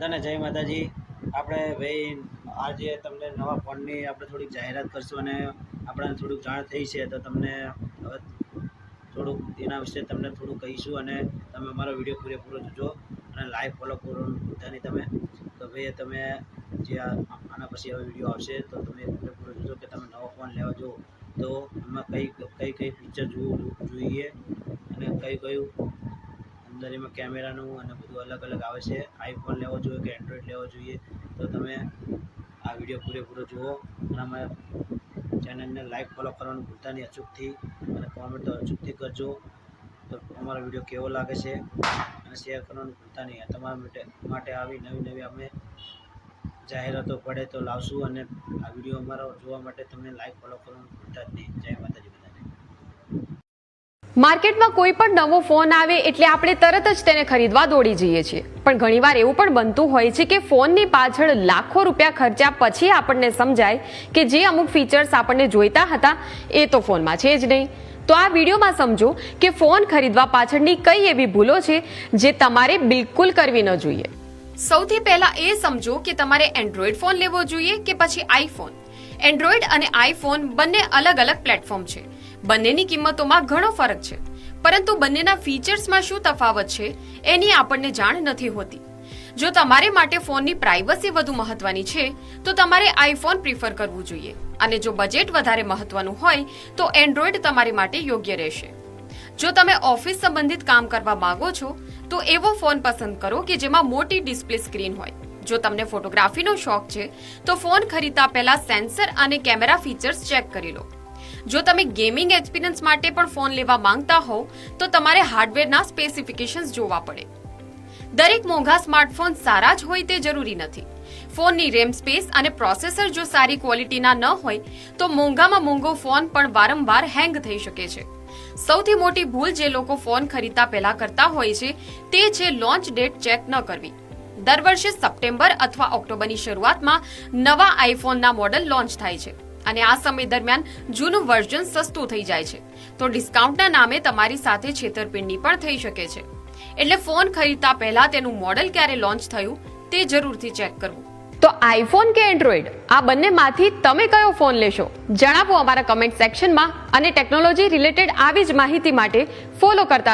બધાને જય માતાજી। આપણે ભાઈ આજે તમને નવા ફોનની આપણે થોડીક જાહેરાત કરશું અને આપણને થોડુંક જાણ થઈ છે તો તમને હવે થોડુંક એના વિશે તમને થોડું કહીશું અને તમે અમારો વિડીયો પૂરેપૂરો જોજો અને લાઈવ ફોલો કરવાનું ભૂલતા નહીં તમે। તો ભાઈ તમે જે આના પછી હવે વિડીયો આવશે તો તમે પૂરેપૂરો જોજો કે તમે નવો ફોન લેવા જો તો એમાં કઈ ફીચર જોઈએ અને કયું અંદર એમાં કેમેરાનું અને બધું અલગ અલગ આવે છે। આઈફોન લેવો જોઈએ કે એન્ડ્રોઈડ લેવો જોઈએ તો તમે આ વિડીયો પૂરેપૂરો જુઓ અને અમારા ચેનલને લાઈક ફોલો કરવાનું ભૂલતા નહીં અચૂકથી અને કોમેન્ટ તો અચૂકથી કરજો તો અમારો વિડીયો કેવો લાગે છે અને શેર કરવાનું ભૂલતા નહીં। તમારા માટે આવી નવી અમે જાહેરાતો પડે તો લાવશું અને આ વિડીયો અમારો જોવા માટે તમને લાઈક ફોલો કરવાનું ભૂલતા જ નહીં। જય માતાજી બધાને। માર્કેટમાં કોઈ પણ નવો ફોન આવે એટલે આપણે તરત જ તેને ખરીદવા દોડી જઈએ છીએ, પણ ઘણીવાર એવું પણ બનતું હોય છે કે ફોનની પાછળ લાખો રૂપિયા ખર્ચ્યા પછી આપણને સમજાય કે જે અમુક ફીચર્સ આપણને જોઈતા હતા એ તો ફોનમાં છે જ નહીં। તો આ વિડીયોમાં સમજો કે ફોન ખરીદવા પાછળની કઈ એવી ભૂલો છે જે તમારે બિલકુલ કરવી ન જોઈએ। સૌથી પહેલા એ સમજો કે તમારે એન્ડ્રોઈડ ફોન લેવો જોઈએ કે પછી આઈફોન। એન્ડ્રોઈડ અને આઈફોન બંને અલગ અલગ પ્લેટફોર્મ છે, બંનેની કિંમતોમાં ઘણો ફરક છે, પરંતુ બંનેના ફીચર્સમાં શું તફાવત છે એની આપણને જાણ નથી હોતી। જો તમારે માટે ફોનની પ્રાઇવસી વધુ મહત્વની છે તો તમારે આઈફોન પ્રિફર કરવું જોઈએ અને જો બજેટ વધારે મહત્વનું હોય તો એન્ડ્રોઈડ તમારી માટે યોગ્ય રહેશે। જો તમે ઓફિસ સંબંધિત કામ કરવા માંગો છો તો એવો ફોન પસંદ કરો કે જેમાં મોટી ડિસ્પ્લે સ્ક્રીન હોય। જો તમને ફોટોગ્રાફીનો શોખ છે તો ફોન ખરીદતા પહેલા સેન્સર અને કેમેરા ફીચર્સ ચેક કરી લો। જો તમે ગેમિંગ એક્સપિરિયન્સ માટે પણ ફોન લેવા માંગતા હો તો તમારે હાર્ડવેરના સ્પેસિફિકેશન્સ જોવા પડે। દરેક મોંઘા સ્માર્ટફોન સારા જ હોય તે જરૂરી નથી। ફોનની રેમ સ્પેસ અને પ્રોસેસર જો સારી ક્વોલિટીના ન હોય તો મોંઘામાં મોંઘો ફોન પણ વારંવાર હેંગ થઈ શકે છે। સૌથી મોટી ભૂલ જે લોકો ફોન ખરીદતા પહેલા કરતા હોય છે તે છે લોન્ચ ડેટ ચેક ન કરવી। દર વર્ષે સપ્ટેમ્બર અથવા ઓક્ટોબરની શરૂઆતમાં નવા આઈફોનના મોડેલ લોન્ચ થાય છે અને આ સમય દરમિયાન જૂનું વર્ઝન સસ્તું થઈ જાય છે, તો ડિસ્કાઉન્ટના નામે તમારી સાથે છેતરપિંડી પણ થઈ શકે છે। એટલે ફોન ખરીદતા પહેલા તેનું મોડેલ ક્યારે લોન્ચ થયું તે જરૂરથી ચેક કરવું। તો આઈફોન કે એન્ડ્રોઈડ આ બંનેમાંથી તમે કયો ફોન લેશો જણાવો અમારા કમેન્ટ સેક્શનમાં અને ટેકનોલોજી રિલેટેડ આવી જ માહિતી માટે ફોલો કરતા